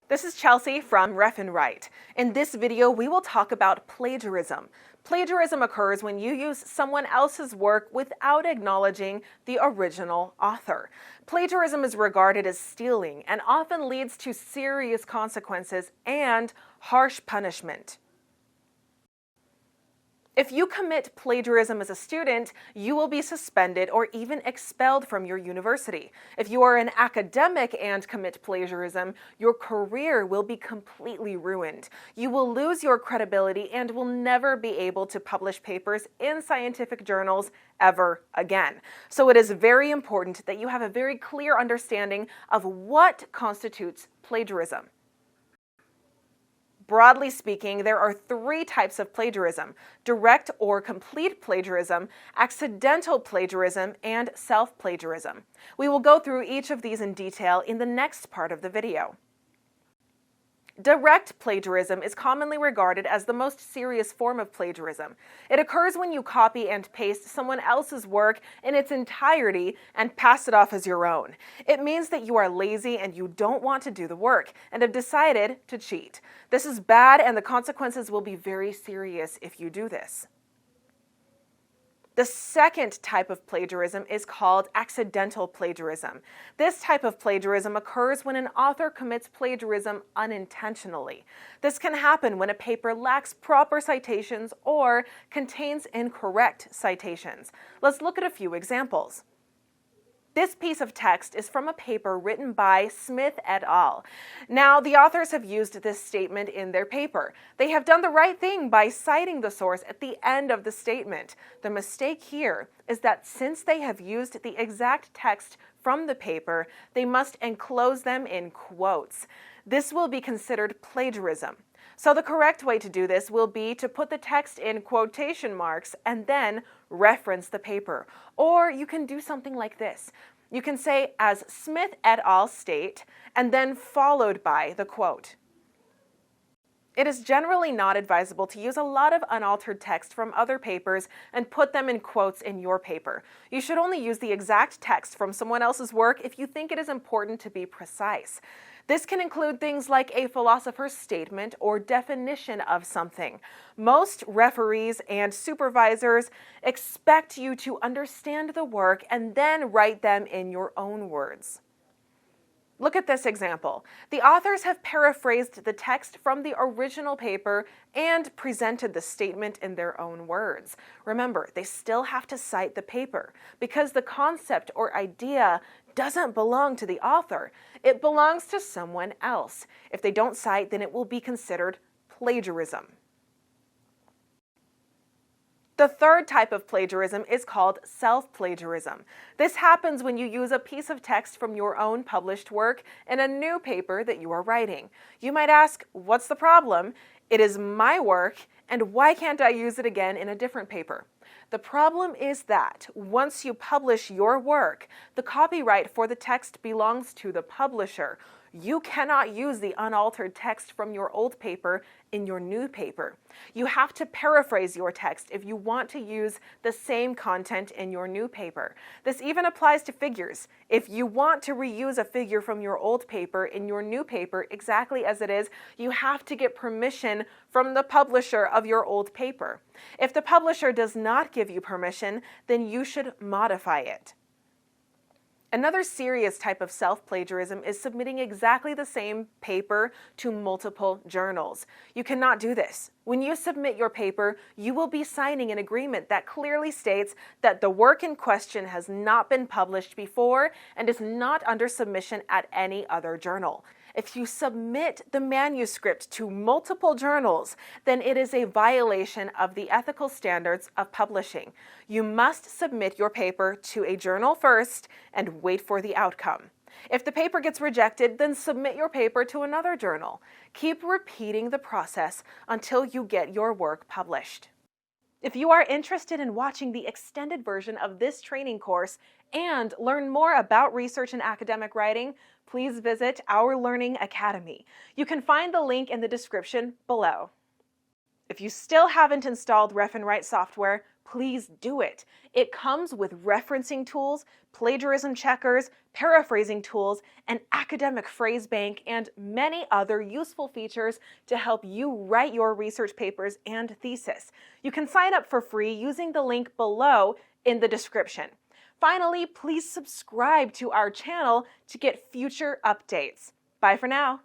This is Chelsea from Write. In this video, we will talk about plagiarism. Plagiarism occurs when you use someone else's work without acknowledging the original author. Plagiarism is regarded as stealing and often leads to serious consequences and harsh punishment. If you commit plagiarism as a student, you will be suspended or even expelled from your university. If you are an academic and commit plagiarism, your career will be completely ruined. You will lose your credibility and will never be able to publish papers in scientific journals ever again. So it is very important that you have a very clear understanding of what constitutes plagiarism. Broadly speaking, there are three types of plagiarism: direct or complete plagiarism, accidental plagiarism, and self-plagiarism. We will go through each of these in detail in the next part of the video. Direct plagiarism is commonly regarded as the most serious form of plagiarism. It occurs when you copy and paste someone else's work in its entirety and pass it off as your own. It means that you are lazy and you don't want to do the work and have decided to cheat. This is bad, and the consequences will be very serious if you do this. The second type of plagiarism is called accidental plagiarism. This type of plagiarism occurs when an author commits plagiarism unintentionally. This can happen when a paper lacks proper citations or contains incorrect citations. Let's look at a few examples. This piece of text is from a paper written by Smith et al. Now, the authors have used this statement in their paper. They have done the right thing by citing the source at the end of the statement. The mistake here is that since they have used the exact text from the paper, they must enclose them in quotes. This will be considered plagiarism. So the correct way to do this will be to put the text in quotation marks and then reference the paper. Or you can do something like this. You can say, as Smith et al. State, and then followed by the quote. It is generally not advisable to use a lot of unaltered text from other papers and put them in quotes in your paper. You should only use the exact text from someone else's work if you think it is important to be precise. This can include things like a philosopher's statement or definition of something. Most referees and supervisors expect you to understand the work and then write them in your own words. Look at this example. The authors have paraphrased the text from the original paper and presented the statement in their own words. Remember, they still have to cite the paper because the concept or idea doesn't belong to the author. It belongs to someone else. If they don't cite, then it will be considered plagiarism. The third type of plagiarism is called self-plagiarism. This happens when you use a piece of text from your own published work in a new paper that you are writing. You might ask, what's the problem? It is my work, and why can't I use it again in a different paper? The problem is that once you publish your work, the copyright for the text belongs to the publisher. You cannot use the unaltered text from your old paper in your new paper. You have to paraphrase your text if you want to use the same content in your new paper. This even applies to figures. If you want to reuse a figure from your old paper in your new paper exactly as it is, you have to get permission from the publisher of your old paper. If the publisher does not give you permission, then you should modify it. Another serious type of self-plagiarism is submitting exactly the same paper to multiple journals. You cannot do this. When you submit your paper, you will be signing an agreement that clearly states that the work in question has not been published before and is not under submission at any other journal. If you submit the manuscript to multiple journals, then it is a violation of the ethical standards of publishing. You must submit your paper to a journal first and wait for the outcome. If the paper gets rejected, then submit your paper to another journal. Keep repeating the process until you get your work published. If you are interested in watching the extended version of this training course and learn more about research and academic writing, please visit our Learning Academy. You can find the link in the description below. If you still haven't installed Write software, please do it. It comes with referencing tools, plagiarism checkers, paraphrasing tools, an academic phrase bank, and many other useful features to help you write your research papers and thesis. You can sign up for free using the link below in the description. Finally, please subscribe to our channel to get future updates. Bye for now.